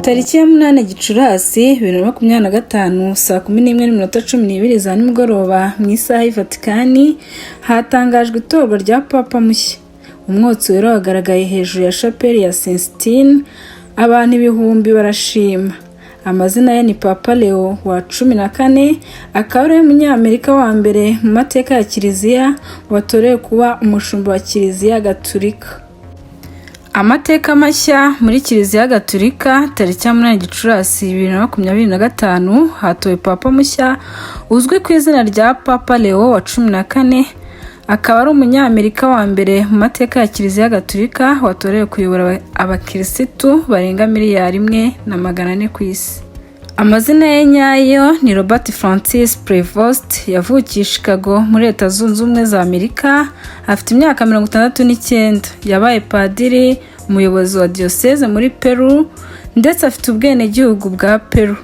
Tariki ya 8 Gicurasi 2025 saa 11:12 za nimugoroba mu isaha y'i Vatikani hatangajwe itorwa rya Papa mushya. Umwotsi wera wagaragaye hejuru ya chapelle ya Sistine, abantu ibihumbi barashima. Amazina ye ni Papa Leo wa 14, akaba ari umunyamerika wa mbere mu mateka ya Kiliziya watorewe kuba umushumba wa Kiliziya Gatolika. Amateka mashya muri Kiliziya Gatolika. Tariki ya 8 Gicurasi 2025 hatowe Papa mushya uzwi ku izina rya Papa Leo wa 14, akaba ari umunyamerika wa mbere mu mateka ya Kiliziya Gatolika watorewe kuyobora abakirisitu barenga 1,400,000 ku isi. Amazina ye nyayo ni Robert Francis Prevost, yavukiye Chicago muri Leta Zunze Ubumwe za Amerika, afite imyaka 69, yabaye padiri, umuyobozi wa diocese muri Peru, ndetse afite ubwenegihugu bwa Peru.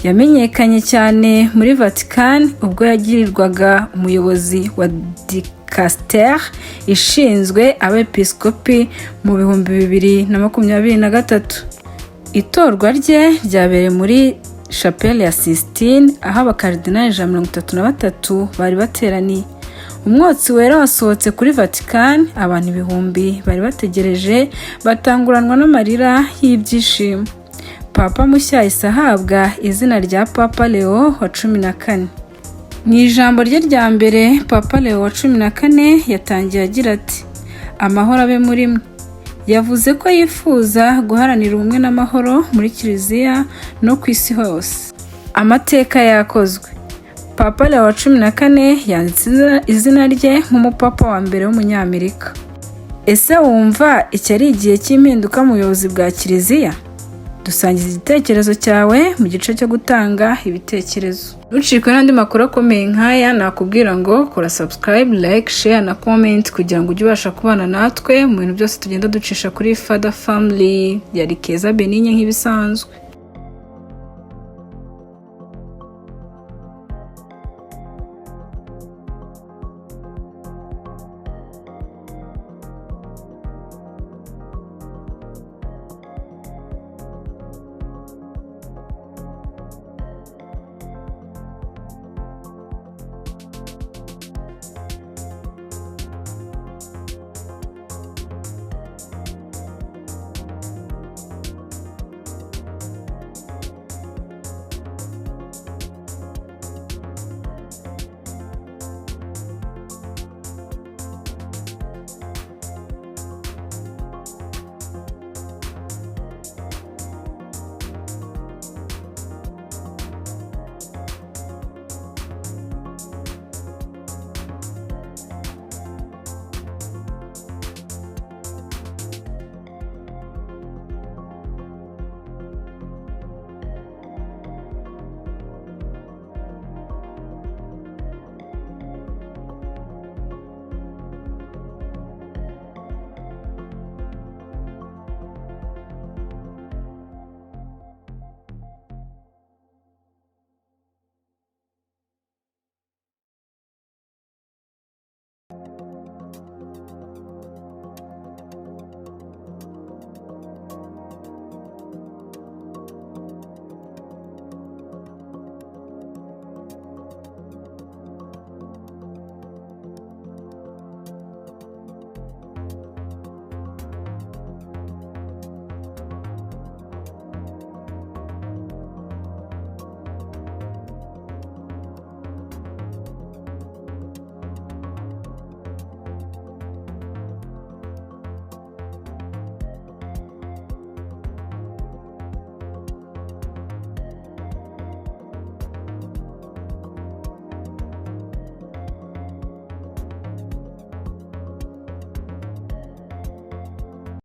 Yamenyekanye cyane muri Vatican ubwo yagirirwaga umuyobozi wa dicaster ishinzwe abepiskopi mu 2023. Itorwa rye ryabereye muri chapelle ya Sistine, aho abakardinali 133 bari bateraniye. Umwotsi wera wasohotse kuri Vatican, abantu ibihumbi bari bategereje, batanguranwa n'amarira y'ibyishimo. Papa mushya yahise ahabwa izina rya Papa Leo wa 14. Mu ijambo rye rya mbere, Papa Leo wa 14 yatangiye agira ati: "Amahoro abe muri mwe." Yavuze ko yifuza guharanira ubumwe n'amahoro muri Kiliziya no ku isi hose. Amateka yakozwe. Papa Leo wa 14 yanditse izina rye nk'umupapa wa mbere w'umunyamerika. Ese wumva iki ari igihe cy'impinduka mu buyobozi bwa Kiliziya? Dusangiza igitekerezo cyawe mu gice cyo gutanga ibitekerezo. Nucikwe n'andi makuru akomeye nk'aya, nakubwira ngo kora subscribe, like, share na comment kugira ngo ujye ubasha kubana natwe mu bintu byose tugenda ducisha kuri Father Family. Yari Keza Benigne nk'ibisanzwe.